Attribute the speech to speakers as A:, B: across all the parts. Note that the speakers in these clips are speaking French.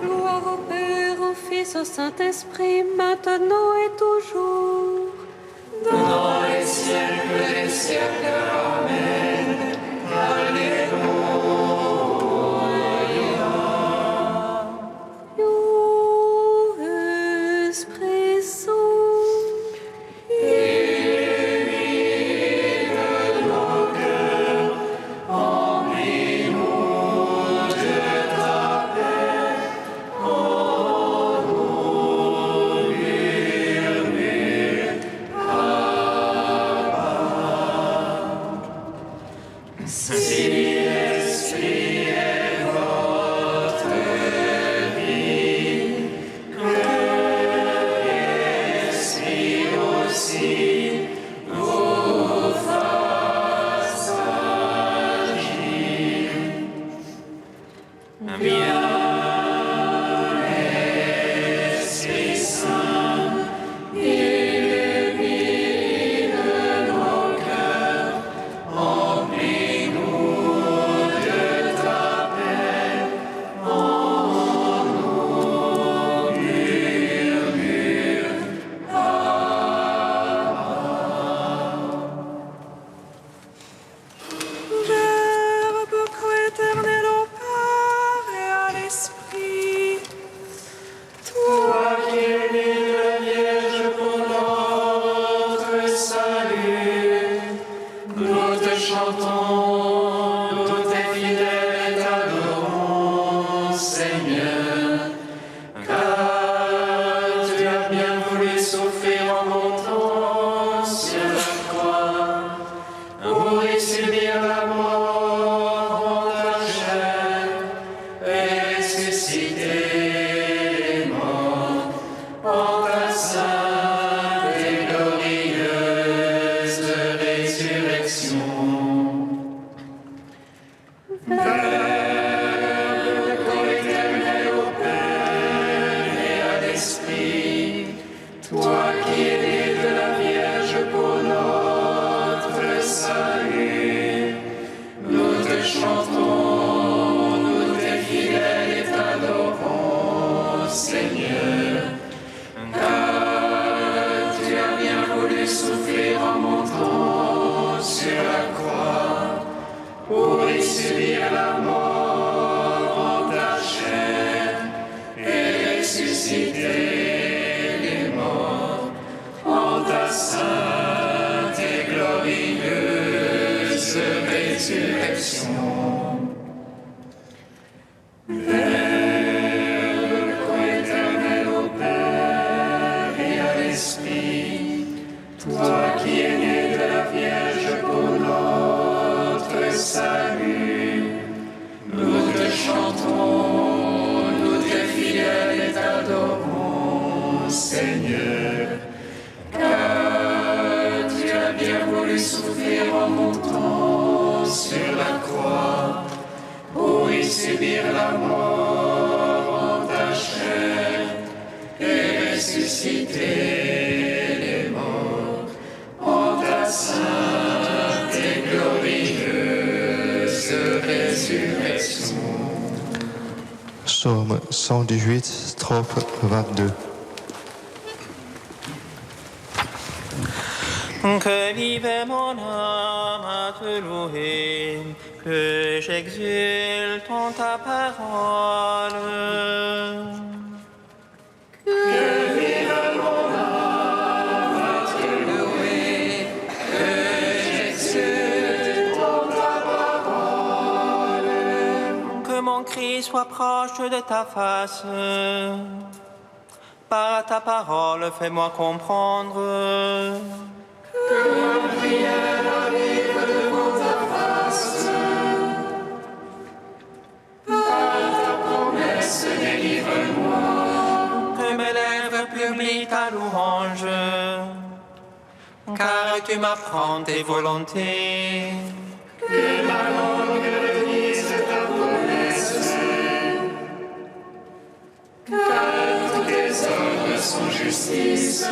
A: Gloire au Père, au Fils, au Saint-Esprit, maintenant et toujours.
B: Dans les siècles des siècles. Amen. Alléluia.
A: Louez Esprit Saint.
B: Illumine nos cœurs, remplis-nous de ta paix. Oh, nous murmure, si l'Esprit est votre vie, que l'Esprit aussi vous fasse agir. Viens, Esprit Saint, illumine nos cœurs, remplis-nous de ta paix. Oh, nous murmure,
C: Verbe coéternel au Père et à l'Esprit,
B: toi qui es né de la Vierge pour notre salut, nous te chantons, nous tes fidèles et t'adorons, Seigneur, car tu as bien voulu souffrir en montant sur la croix, pour y subir la mort en ta chair et ressusciter les morts en ta sainte et glorieuse résurrection. Verbe coéternel au Père et à l'Esprit, toi qui es né de la Vierge pour notre salut, nous te chantons, nous tes fidèles et t'adorons, Seigneur, car tu as bien voulu souffrir en montant sur la croix, pour y subir la mort en ta chair et ressusciter les morts en ta sainte et glorieuse résurrection. Verbe coéternel au Père et à l'Esprit, toi qui es né de la Vierge pour notre salut, nous te chantons, nous tes fidèles et t'adorons, Seigneur, car tu as bien voulu souffrir en montant sur la croix, pour y subir la mort en ta chair et ressusciter les morts en ta sainte et glorieuse résurrection.
D: Psaume 118, strophe 22.
E: Que vive mon âme à te louer, que j'exulte en ta parole. Que mon cri soit proche de ta face. Par ta parole, fais-moi comprendre. Que mes lèvres publient ta louange, car tu m'apprends tes volontés.
B: Que ma langue dise ta promesse, car tous tes ordres sont justice.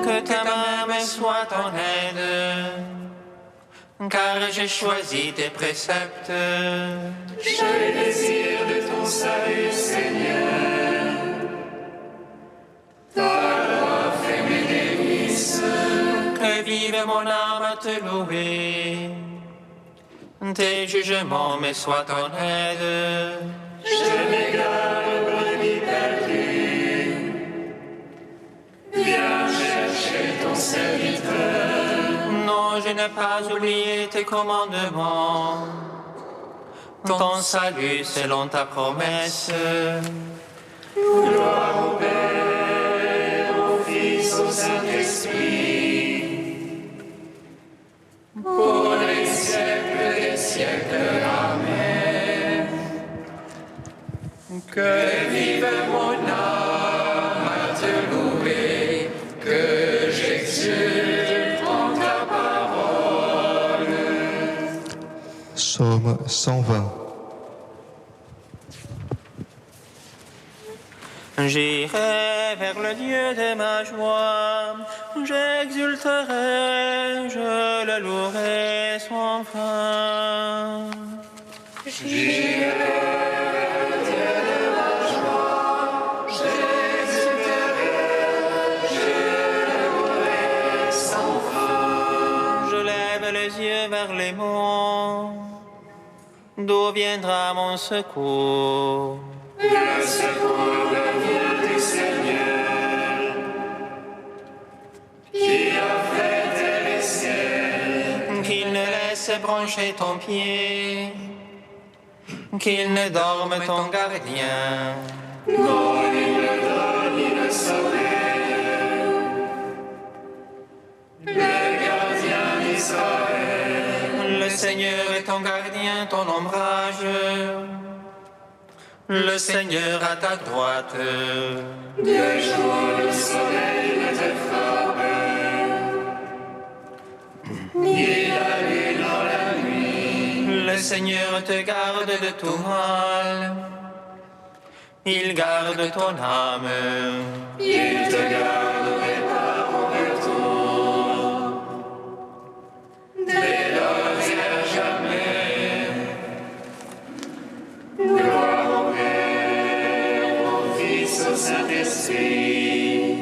E: Que ta main me soit en aide, car j'ai choisi tes préceptes.
B: J'ai le désir de ton salut, Seigneur. Ta loi fait mes délices.
E: Que vive mon âme à te louer. Tes jugements me soient ton aide.
B: Je m'égare, brebis perdue. Viens chercher ton serviteur.
E: Non, je n'ai pas oublié tes commandements. Ton salut selon ta promesse.
B: Gloire au Père, au Fils, au Saint-Esprit. Pour les siècles des siècles. Amen. Que vive mon âme à te louer, que j'exulte en ta parole.
D: Psaume 120.
E: J'irai vers le Dieu de ma joie, j'exulterai, je le louerai sans fin.
B: J'irai vers le Dieu de ma joie, j'exulterai, je le louerai sans fin.
E: Je lève les yeux vers les monts, d'où viendra mon secours?
B: Le secours vient du Seigneur, qui a fait les cieux.
E: Qu'il ne laisse brancher ton pied, qu'il ne dorme ton gardien.
B: Non, il ne donne ni ne sommeille. Le gardien d'Israël.
E: Le Seigneur est ton gardien, ton ombrage. Le Seigneur à ta droite.
B: De jour le soleil ne te frappe, ni la lune dans la nuit.
E: Le Seigneur te garde de tout mal. Il garde ton âme.
B: Il te garde des pas en retour, dès lors et à jamais. Gloire au Père, au Fils, au Saint-Esprit,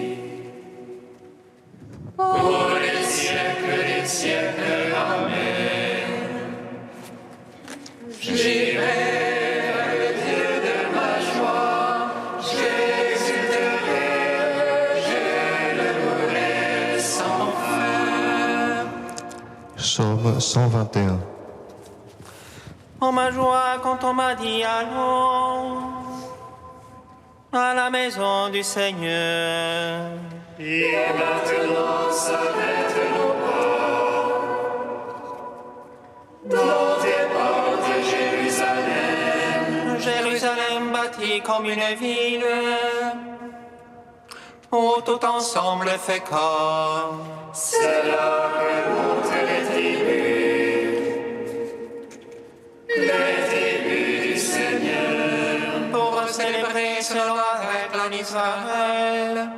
B: pour les siècles des siècles. Amen. J'irai vers le Dieu de ma joie, j'exulterai, je le louerai sans fin.
D: Psaume 121.
E: Oh ma joie quand on m'a dit allons à la maison du Seigneur.
B: Et maintenant s'arrêtent nos pas dans tes portes, Jérusalem.
E: Jérusalem bâtie comme une ville où tout ensemble fait corps.
B: C'est là que montent les tribus du Seigneur.
E: Pour célébrer selon la règle en Israël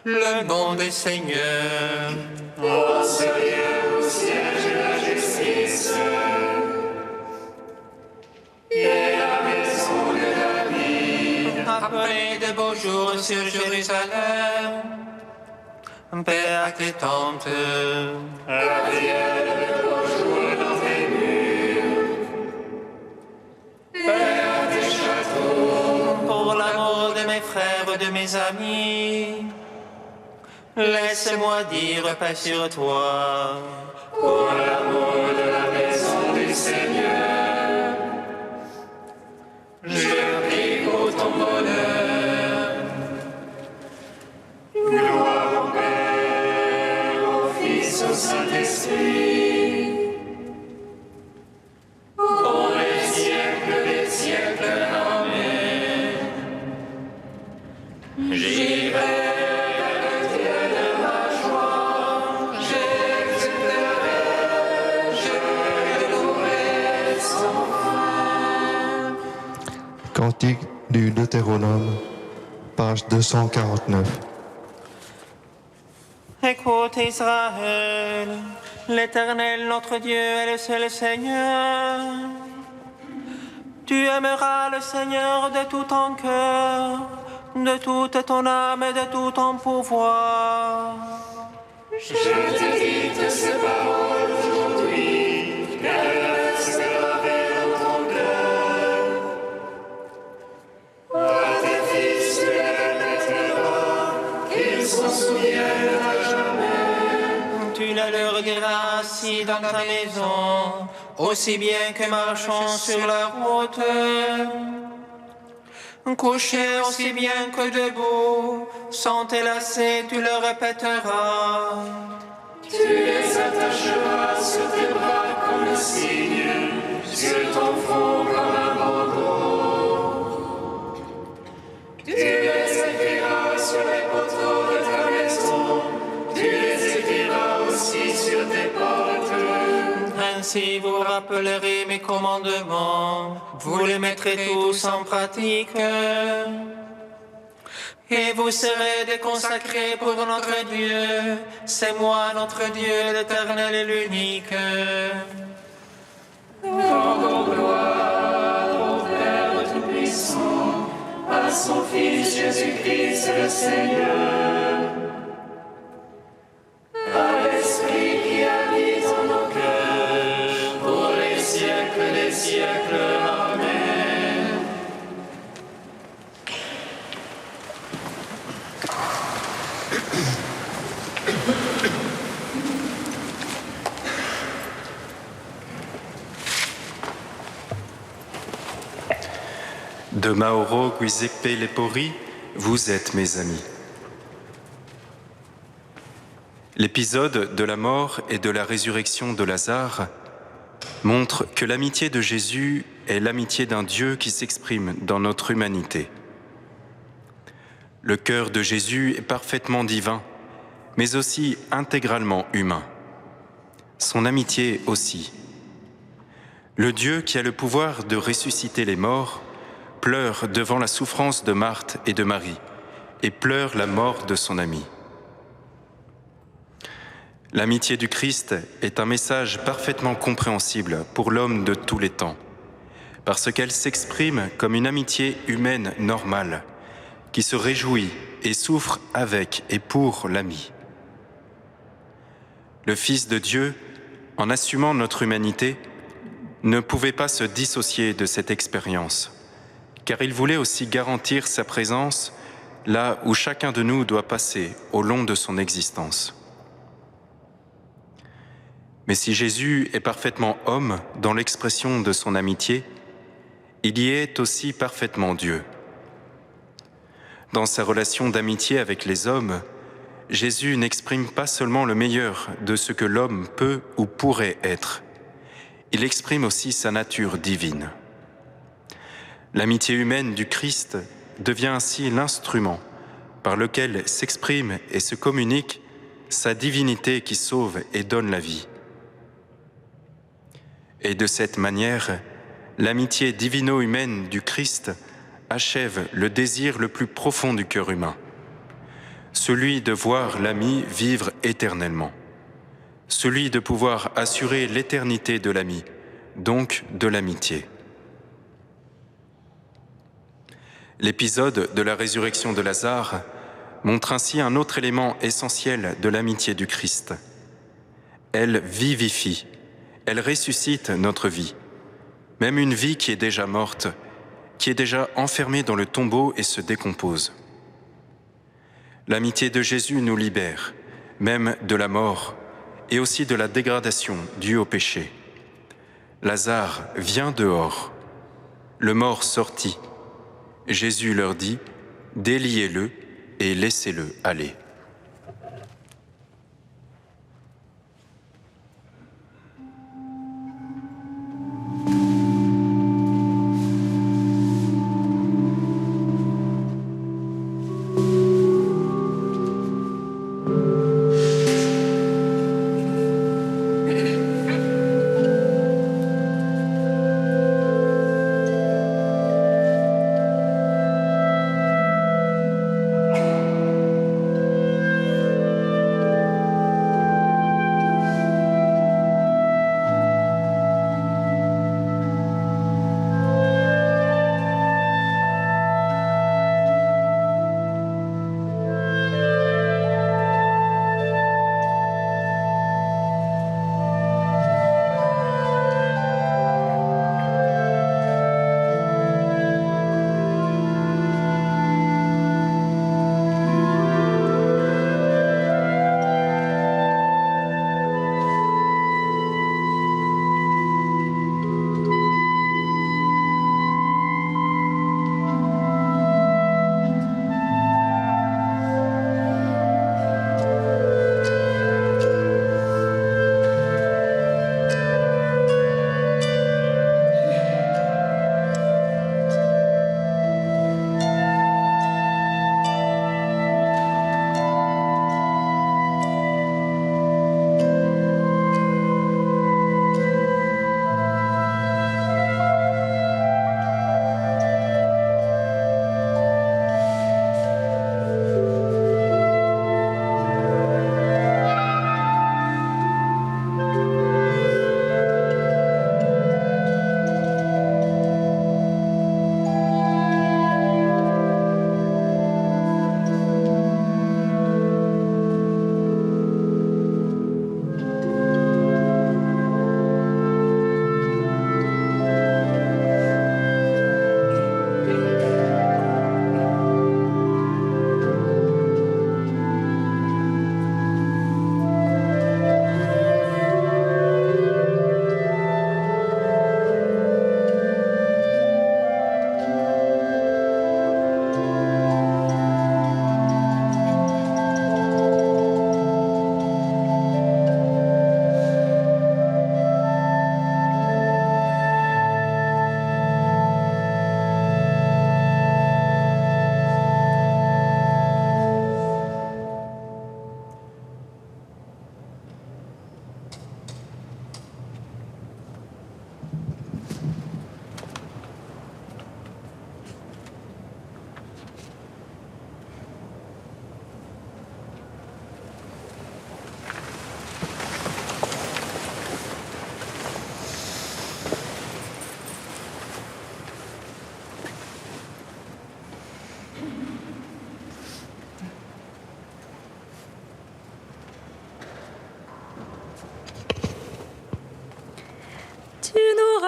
E: le nom du Seigneur.
B: En ce lieu où siège la justice et la maison de David.
E: Appelez de beaux jours sur Jérusalem, paix à tes tentes.
B: Advienne de beaux jours dans tes murs, paix à tes châteaux.
E: Pour l'amour de mes frères, de mes amis, laisse-moi dire paix sur toi.
B: Pour l'amour de la maison du Seigneur, je prie pour ton bonheur. Gloire au Père, au Fils, au Saint-Esprit, pour les siècles des siècles. Amen. J'irai vers le Dieu de ma joie, j'exulterai, je le louerai sans fin.
D: Cantique du Deutéronome, page 249.
E: Écoute Israël, L'Éternel, notre Dieu, est le seul Seigneur. Tu aimeras le Seigneur de tout ton cœur, de toute ton âme et de tout ton pouvoir.
B: Je te dicte ces paroles aujourd'hui, qu'elles se gravées dans ton cœur. À tes fils, tu les mettras, qu'ils s'en souviennent à jamais.
E: Tu le leur diras assis dans ta maison, aussi bien que marchant sur la route. Couché aussi bien que debout, sans te lasser, tu le répéteras.
B: Tu les attacheras sur tes bras comme un signe, sur ton front comme un bandeau. Tu les écriras sur les poteaux de ta maison, tu les écriras aussi sur tes portes.
E: Ainsi vous rappellerez mes commandements, vous les mettrez tous en pratique. Et vous serez déconsacrés pour notre Dieu, c'est moi notre Dieu, l'Éternel et l'unique.
B: Rendons gloire au Père Tout-Puissant, à son Fils Jésus-Christ le Seigneur, à l'Esprit qui habite en nos cœurs, pour les siècles des siècles. Amen.
F: De Mauro Giuseppe Lepori, vous êtes mes amis. L'épisode de la mort et de la résurrection de Lazare montre que l'amitié de Jésus est l'amitié d'un Dieu qui s'exprime dans notre humanité. Le cœur de Jésus est parfaitement divin, mais aussi intégralement humain. Son amitié aussi. Le Dieu qui a le pouvoir de ressusciter les morts pleure devant la souffrance de Marthe et de Marie et pleure la mort de son ami. L'amitié du Christ est un message parfaitement compréhensible pour l'homme de tous les temps, parce qu'elle s'exprime comme une amitié humaine normale, qui se réjouit et souffre avec et pour l'ami. Le Fils de Dieu, en assumant notre humanité, ne pouvait pas se dissocier de cette expérience, car il voulait aussi garantir sa présence là où chacun de nous doit passer au long de son existence. Mais si Jésus est parfaitement homme dans l'expression de son amitié, il y est aussi parfaitement Dieu. Dans sa relation d'amitié avec les hommes, Jésus n'exprime pas seulement le meilleur de ce que l'homme peut ou pourrait être, il exprime aussi sa nature divine. L'amitié humaine du Christ devient ainsi l'instrument par lequel s'exprime et se communique sa divinité qui sauve et donne la vie. Et de cette manière, l'amitié divino-humaine du Christ achève le désir le plus profond du cœur humain, celui de voir l'ami vivre éternellement, celui de pouvoir assurer l'éternité de l'ami, donc de l'amitié. L'épisode de la résurrection de Lazare montre ainsi un autre élément essentiel de l'amitié du Christ. Elle vivifie, elle ressuscite notre vie, même une vie qui est déjà morte, qui est déjà enfermée dans le tombeau et se décompose. L'amitié de Jésus nous libère, même de la mort et aussi de la dégradation due au péché. Lazare vient dehors, le mort sortit. Jésus leur dit « Déliez-le et laissez-le aller ».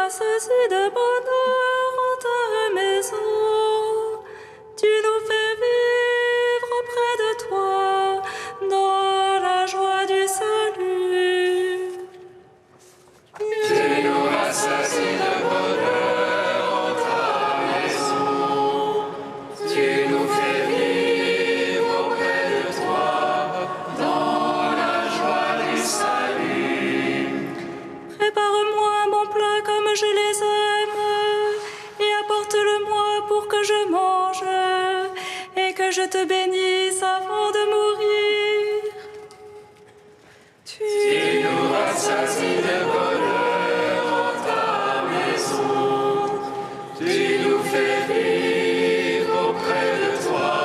C: rassasie de bonheur en ta maison. Tu nous fais vivre auprès de toi dans la joie du salut.
B: Tu nous rassasies de bonheur en ta maison. Tu nous fais vivre auprès de toi dans la joie du salut.
C: Prépare-moi un bon plat comme je les aime et apporte-le-moi pour que je mange et que je te bénisse avant de mourir. Tu
B: nous rassasies de bonheur en ta maison. Tu nous fais vivre auprès de toi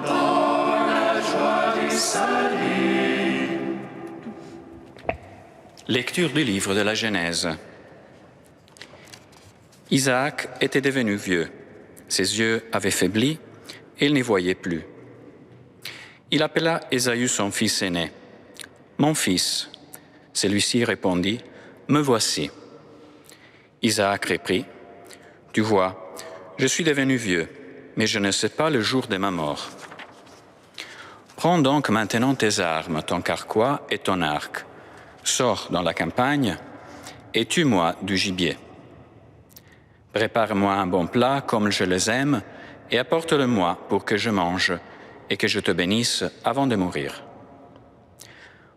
B: dans la joie du salut.
G: Lecture du livre de la Genèse. Isaac était devenu vieux. Ses yeux avaient faibli et il n'y voyait plus. Il appela Ésaü son fils aîné. « Mon fils !» Celui-ci répondit, « Me voici. » Isaac reprit, « Tu vois, je suis devenu vieux, mais je ne sais pas le jour de ma mort. Prends donc maintenant tes armes, ton carquois et ton arc. Sors dans la campagne et tue-moi du gibier. Prépare-moi un bon plat comme je les aime et apporte-le-moi pour que je mange et que je te bénisse avant de mourir. »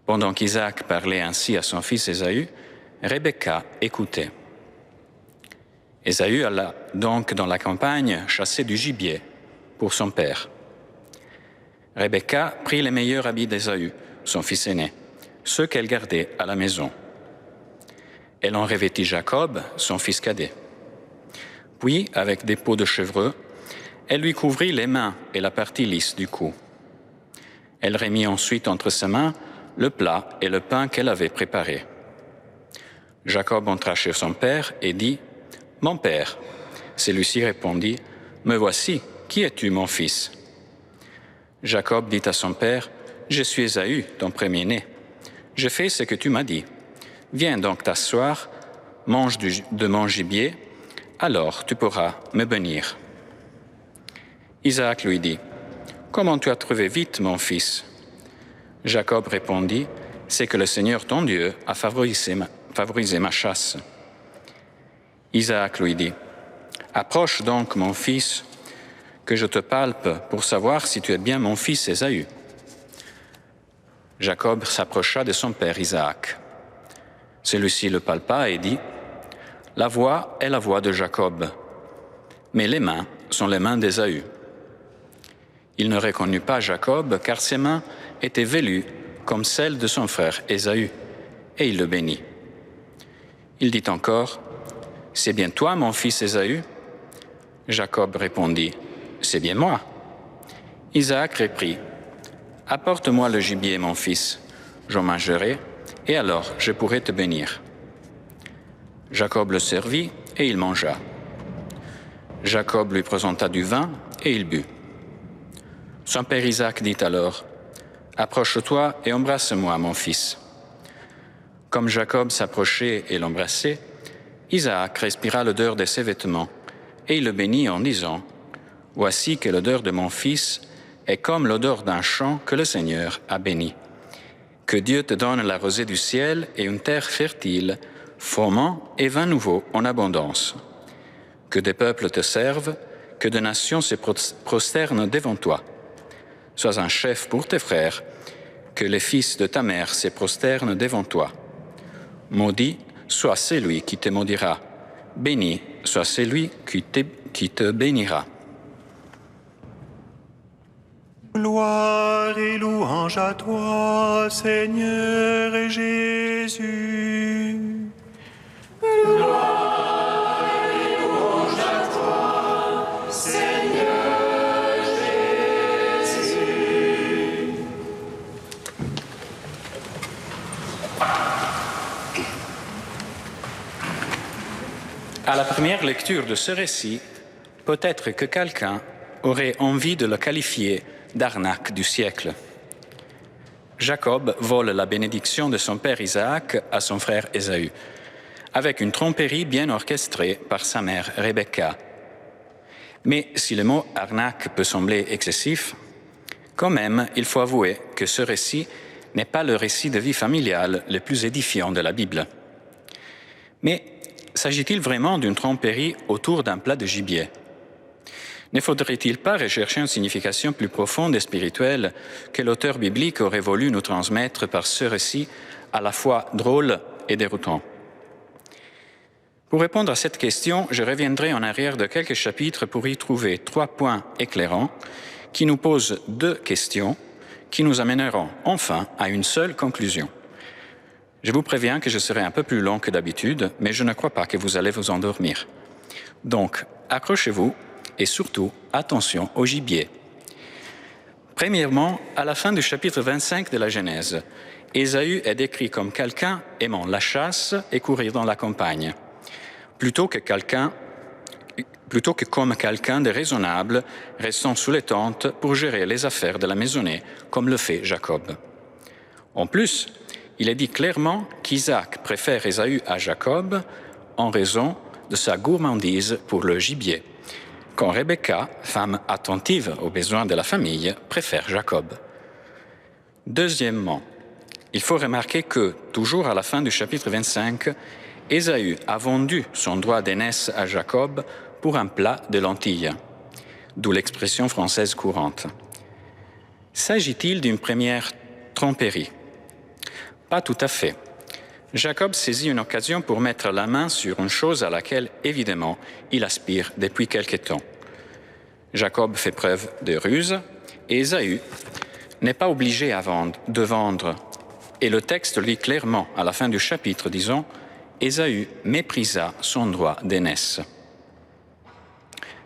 G: Pendant qu'Isaac parlait ainsi à son fils Ésaü, Rebecca écoutait. Ésaü alla donc dans la campagne chasser du gibier pour son père. Rebecca prit les meilleurs habits d'Ésaü, son fils aîné, ceux qu'elle gardait à la maison. Elle en revêtit Jacob, son fils cadet. Puis, avec des peaux de chevreux, elle lui couvrit les mains et la partie lisse du cou. Elle remit ensuite entre ses mains le plat et le pain qu'elle avait préparé. Jacob entra chez son père et dit, « Mon père !» Celui-ci répondit, « Me voici, qui es-tu, mon fils ?» Jacob dit à son père, « Je suis Ésaü, ton premier-né. Je fais ce que tu m'as dit. Viens donc t'asseoir, mange de mon gibier, alors tu pourras me bénir. » Isaac lui dit, « Comment tu as trouvé vite, mon fils ?» Jacob répondit, « C'est que le Seigneur ton Dieu a favorisé ma chasse. » Isaac lui dit, « Approche donc, mon fils, que je te palpe pour savoir si tu es bien mon fils Ésaü. » Jacob s'approcha de son père Isaac. Celui-ci le palpa et dit, « La voix est la voix de Jacob, mais les mains sont les mains d'Ésaü. » Il ne reconnut pas Jacob, car ses mains étaient velues comme celles de son frère Ésaü, et il le bénit. Il dit encore, « C'est bien toi, mon fils Ésaü ?» Jacob répondit, « C'est bien moi. » Isaac reprit, « Apporte-moi le gibier, mon fils, j'en mangerai, et alors je pourrai te bénir. » Jacob le servit, et il mangea. Jacob lui présenta du vin, et il but. Son père Isaac dit alors, « Approche-toi et embrasse-moi, mon fils. » Comme Jacob s'approchait et l'embrassait, Isaac respira l'odeur de ses vêtements, et il le bénit en disant, « Voici que l'odeur de mon fils est comme l'odeur d'un champ que le Seigneur a béni. Que Dieu te donne la rosée du ciel et une terre fertile, froment et vin nouveau en abondance. Que des peuples te servent, que des nations se prosternent devant toi. Sois un chef pour tes frères, que les fils de ta mère se prosternent devant toi. Maudit soit celui qui te maudira, béni soit celui qui te bénira. »
H: Gloire et louange à toi, Seigneur et Jésus.
B: Gloire et louange à toi, Seigneur Jésus.
G: À la première lecture de ce récit, peut-être que quelqu'un aurait envie de le qualifier d'arnaque du siècle. Jacob vole la bénédiction de son père Isaac à son frère Ésaü. avec une tromperie bien orchestrée par sa mère Rebecca. Mais si le mot arnaque peut sembler excessif, quand même, il faut avouer que ce récit n'est pas le récit de vie familiale le plus édifiant de la Bible. Mais s'agit-il vraiment d'une tromperie autour d'un plat de gibier? Ne faudrait-il pas rechercher une signification plus profonde et spirituelle que l'auteur biblique aurait voulu nous transmettre par ce récit à la fois drôle et déroutant? Pour répondre à cette question, je reviendrai en arrière de quelques chapitres pour y trouver 3 points éclairants qui nous posent 2 questions qui nous amèneront enfin à une seule conclusion. Je vous préviens que je serai un peu plus long que d'habitude, mais je ne crois pas que vous allez vous endormir. Donc, accrochez-vous et surtout, attention au gibier. Premièrement, à la fin du chapitre 25 de la Genèse, Ésaü est décrit comme quelqu'un aimant la chasse et courir dans la campagne, plutôt que comme quelqu'un de raisonnable restant sous les tentes pour gérer les affaires de la maisonnée, comme le fait Jacob. En plus, il est dit clairement qu'Isaac préfère Ésaü à Jacob en raison de sa gourmandise pour le gibier, quand Rebecca, femme attentive aux besoins de la famille, préfère Jacob. Deuxièmement, il faut remarquer que, toujours à la fin du chapitre 25, Ésaü a vendu son droit d'aînesse à Jacob pour un plat de lentilles, d'où l'expression française courante. S'agit-il d'une première tromperie? Pas tout à fait. Jacob saisit une occasion pour mettre la main sur une chose à laquelle, évidemment, il aspire depuis quelque temps. Jacob fait preuve de ruse et Ésaü n'est pas obligé de vendre. Et le texte lit clairement à la fin du chapitre, disons, Ésaü méprisa son droit d'aînesse.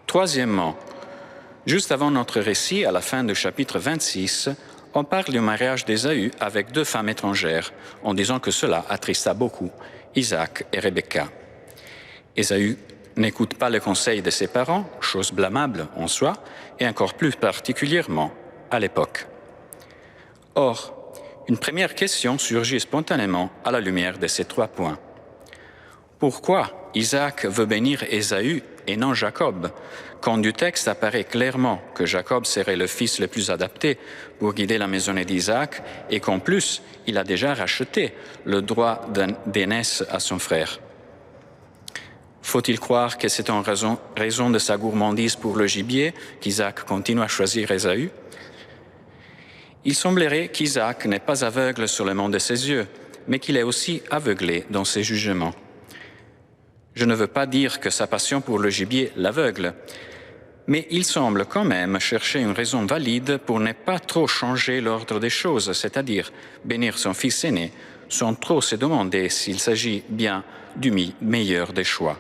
G: Troisièmement, juste avant notre récit, à la fin du chapitre 26, on parle du mariage d'Ésaü avec 2 femmes étrangères, en disant que cela attrista beaucoup Isaac et Rebecca. Ésaü n'écoute pas le conseil de ses parents, chose blâmable en soi, et encore plus particulièrement à l'époque. Or, une première question surgit spontanément à la lumière de ces 3 points. Pourquoi Isaac veut bénir Ésaü et non Jacob, quand du texte apparaît clairement que Jacob serait le fils le plus adapté pour guider la maisonnée d'Isaac et qu'en plus, il a déjà racheté le droit d'aînesse à son frère? Faut-il croire que c'est en raison de sa gourmandise pour le gibier qu'Isaac continue à choisir Ésaü? Il semblerait qu'Isaac n'est pas aveugle sur le monde de ses yeux, mais qu'il est aussi aveuglé dans ses jugements. Je ne veux pas dire que sa passion pour le gibier l'aveugle, mais il semble quand même chercher une raison valide pour ne pas trop changer l'ordre des choses, c'est-à-dire bénir son fils aîné sans trop se demander s'il s'agit bien du meilleur des choix.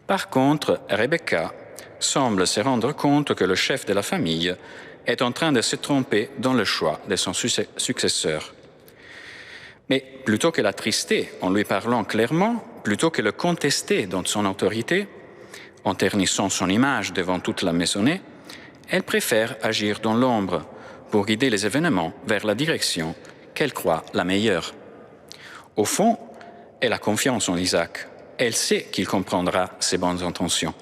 G: Par contre, Rebecca semble se rendre compte que le chef de la famille est en train de se tromper dans le choix de son successeur. Mais plutôt que l'attrister en lui parlant clairement, plutôt que le contester dans son autorité, en ternissant son image devant toute la maisonnée, elle préfère agir dans l'ombre pour guider les événements vers la direction qu'elle croit la meilleure. Au fond, elle a confiance en Isaac. Elle sait qu'il comprendra ses bonnes intentions.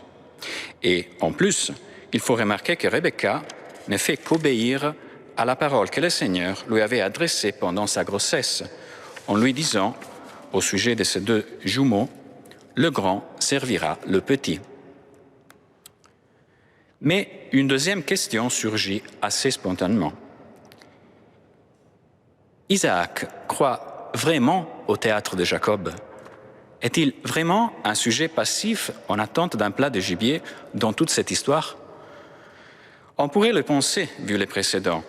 G: Et en plus, il faut remarquer que Rebecca ne fait qu'obéir à la parole que le Seigneur lui avait adressée pendant sa grossesse, en lui disant, au sujet de ces 2 jumeaux, « Le grand servira le petit ». Mais une deuxième question surgit assez spontanément. Isaac croit vraiment au théâtre de Jacob? Est-il vraiment un sujet passif en attente d'un plat de gibier dans toute cette histoire? On pourrait le penser, vu les précédents.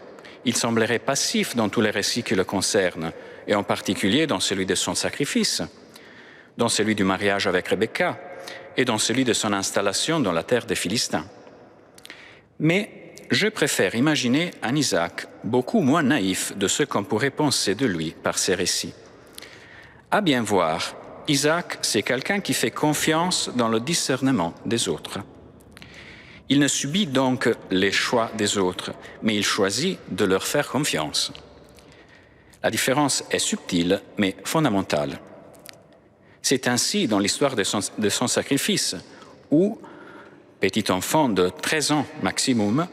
G: Il semblerait passif dans tous les récits qui le concernent, et en particulier dans celui de son sacrifice, dans celui du mariage avec Rebecca et dans celui de son installation dans la terre des Philistins. Mais je préfère imaginer un Isaac beaucoup moins naïf de ce qu'on pourrait penser de lui par ces récits. À bien voir, Isaac, c'est quelqu'un qui fait confiance dans le discernement des autres. Il ne subit donc les choix des autres, mais il choisit de leur faire confiance. La différence est subtile, mais fondamentale. C'est ainsi dans l'histoire de son sacrifice, où, petit enfant de 13 ans maximum,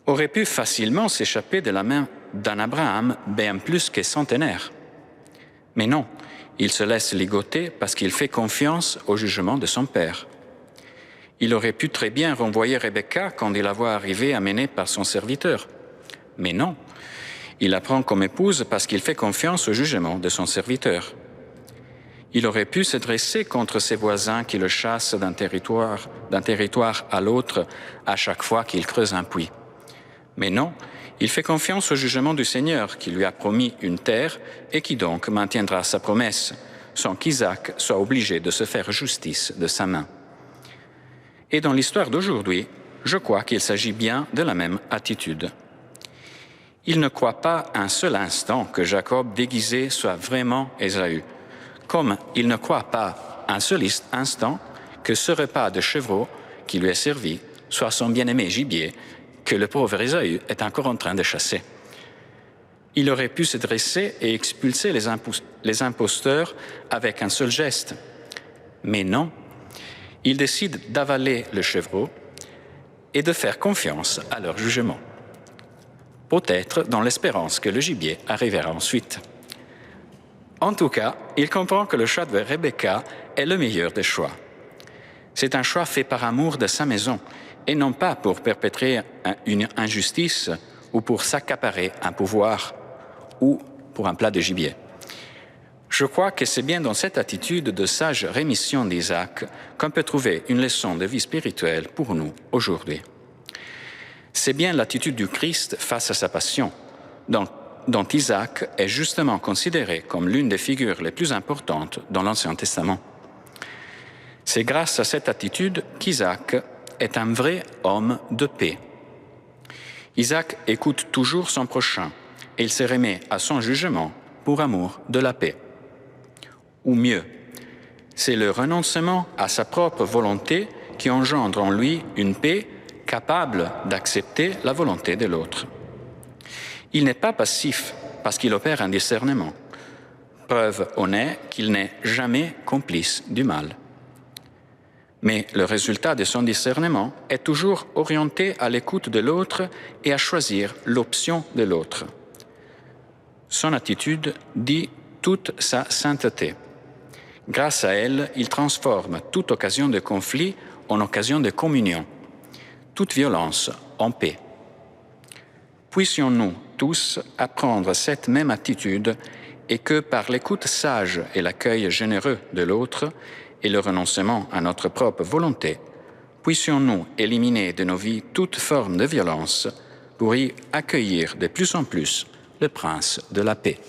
G: aurait pu facilement s'échapper de la main d'un Abraham bien plus que centenaire. Mais non, il se laisse ligoter parce qu'il fait confiance au jugement de son père. Il aurait pu très bien renvoyer Rebecca quand il la voit arriver amenée par son serviteur. Mais non, il la prend comme épouse parce qu'il fait confiance au jugement de son serviteur. Il aurait pu se dresser contre ses voisins qui le chassent d'un territoire à l'autre à chaque fois qu'il creuse un puits. Mais non, il fait confiance au jugement du Seigneur qui lui a promis une terre et qui donc maintiendra sa promesse, sans qu'Isaac soit obligé de se faire justice de sa main. Et dans l'histoire d'aujourd'hui, je crois qu'il s'agit bien de la même attitude. Il ne croit pas un seul instant que Jacob déguisé soit vraiment Ésaü, comme il ne croit pas un seul instant que ce repas de chevreau qui lui est servi soit son bien-aimé gibier que le pauvre Ésaü est encore en train de chasser. Il aurait pu se dresser et expulser les imposteurs avec un seul geste. Mais non, il décide d'avaler le chevreau et de faire confiance à leur jugement. Peut-être dans l'espérance que le gibier arrivera ensuite. En tout cas, il comprend que le choix de Rebecca est le meilleur des choix. C'est un choix fait par amour de sa maison et non pas pour perpétrer une injustice ou pour s'accaparer un pouvoir ou pour un plat de gibier. Je crois que c'est bien dans cette attitude de sage rémission d'Isaac qu'on peut trouver une leçon de vie spirituelle pour nous aujourd'hui. C'est bien l'attitude du Christ face à sa passion, dont Isaac est justement considéré comme l'une des figures les plus importantes dans l'Ancien Testament. C'est grâce à cette attitude qu'Isaac est un vrai homme de paix. Isaac écoute toujours son prochain et il se remet à son jugement pour amour de la paix. Ou mieux, c'est le renoncement à sa propre volonté qui engendre en lui une paix capable d'accepter la volonté de l'autre. Il n'est pas passif parce qu'il opère un discernement. Preuve en est qu'il n'est jamais complice du mal. Mais le résultat de son discernement est toujours orienté à l'écoute de l'autre et à choisir l'option de l'autre. Son attitude dit toute sa sainteté. Grâce à elle, il transforme toute occasion de conflit en occasion de communion, toute violence en paix. Puissions-nous tous apprendre cette même attitude et que par l'écoute sage et l'accueil généreux de l'autre et le renoncement à notre propre volonté, puissions-nous éliminer de nos vies toute forme de violence pour y accueillir de plus en plus le prince de la paix.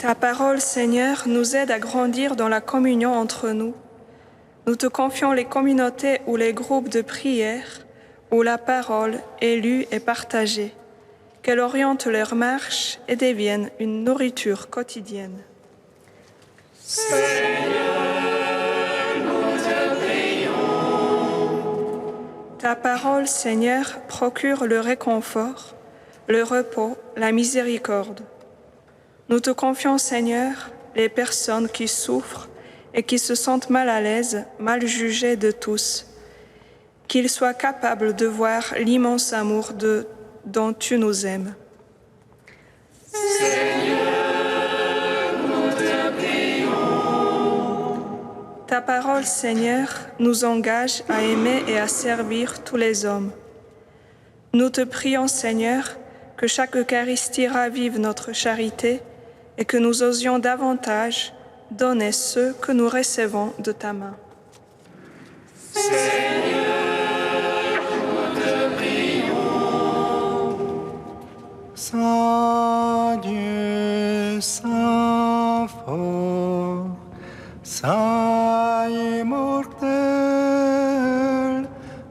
C: Ta parole, Seigneur, nous aide à grandir dans la communion entre nous. Nous te confions les communautés ou les groupes de prière où la parole est lue et partagée, qu'elle oriente leur marche et devienne une nourriture quotidienne.
B: Seigneur, nous te prions.
C: Ta parole, Seigneur, procure le réconfort, le repos, la miséricorde. Nous te confions, Seigneur, les personnes qui souffrent et qui se sentent mal à l'aise, mal jugées de tous, qu'ils soient capables de voir l'immense amour dont tu nous aimes.
B: Seigneur, nous te prions.
C: Ta parole, Seigneur, nous engage à aimer et à servir tous les hommes. Nous te prions, Seigneur, que chaque Eucharistie ravive notre charité et que nous osions davantage donner ce que nous recevons de ta main.
B: Seigneur, nous te prions.
H: Saint Dieu, Saint fort, Saint immortel,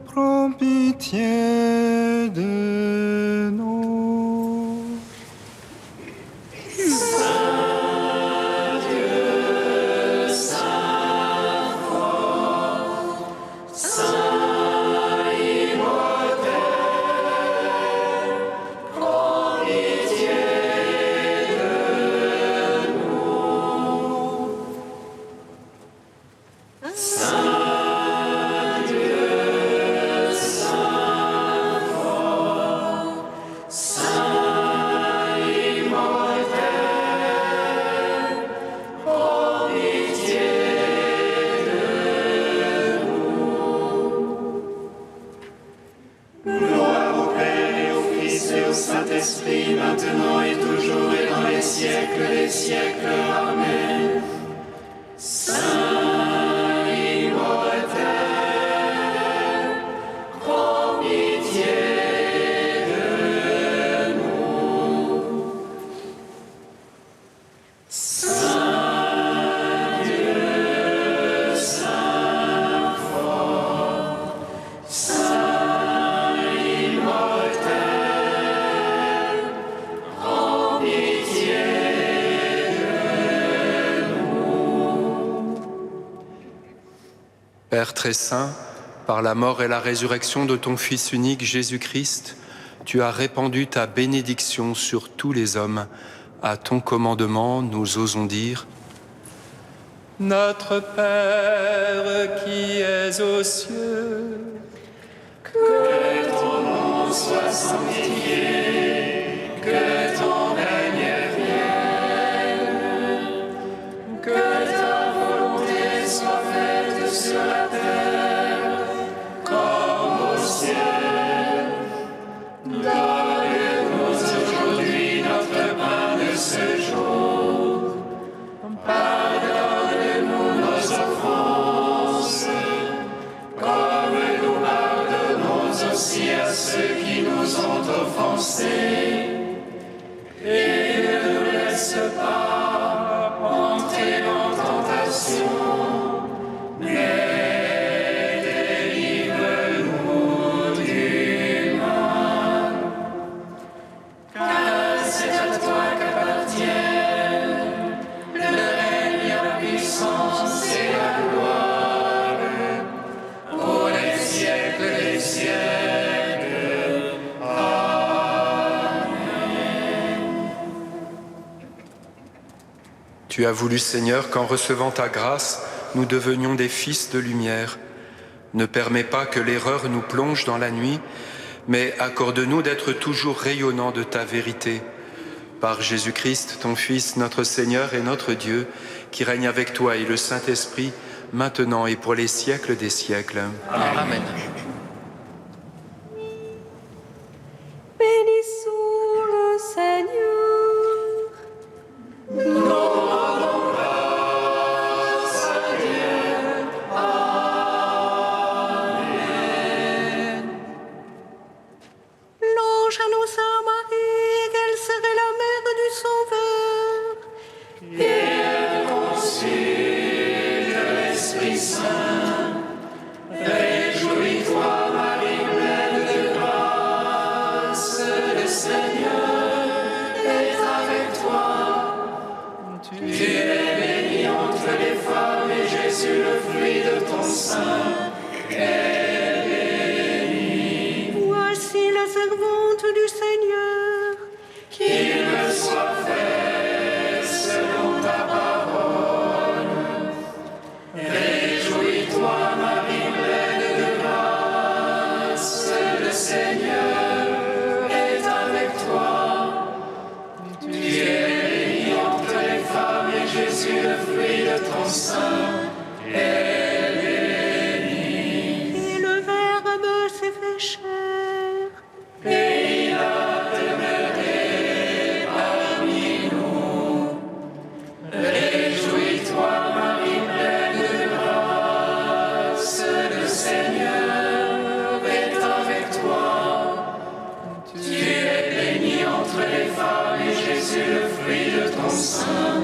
H: prends pitié de nous.
B: Saint-Esprit, maintenant et toujours et dans les siècles des siècles. Amen. Saint immortel, prends pitié de nous. Saint Dieu, Saint fort, Saint immortel,
F: Père très saint, par la mort et la résurrection de ton Fils unique Jésus-Christ, tu as répandu ta bénédiction sur tous les hommes. À ton commandement, nous osons dire:
E: Notre Père qui es aux cieux,
B: que ton nom soit sanctifié, que ton règne vienne, que ta volonté soit faite sur la terre comme au ciel. Donne-nous aujourd'hui notre pain de ce jour. Pardonne-nous nos offenses, comme nous pardonnons aussi à ceux qui nous ont offensés. Et ne nous laisse pas entrer en tentation, mais délivre-nous du mal. Car c'est à toi qu'appartiennent le règne, la puissance et la gloire pour les siècles des siècles. Amen.
F: Tu as voulu, Seigneur, qu'en recevant ta grâce, nous devenions des fils de lumière. Ne permets pas que l'erreur nous plonge dans la nuit, mais accorde-nous d'être toujours rayonnants de ta vérité. Par Jésus-Christ, ton Fils, notre Seigneur et notre Dieu, qui règne avec toi et le Saint-Esprit, maintenant et pour les siècles des siècles.
E: Amen.
A: Bénissons le Seigneur.
C: L'ange annonça à Marie qu'elle serait la mère du Sauveur.
B: Jésus, le fruit de ton sein, est béni.
A: Voici la servante du Seigneur.
B: Qu'il me soit fait selon ta parole. Réjouis-toi, Marie pleine de grâce, le Seigneur est avec toi. Tu es bénie entre les femmes et Jésus, le fruit de ton sein, est béni.
A: Et le Verbe s'est fait chair.
B: Et il a demeuré parmi nous. Réjouis-toi, Marie pleine de grâce, le Seigneur est avec toi. Tu es bénie entre les femmes et Jésus, le fruit de ton sein,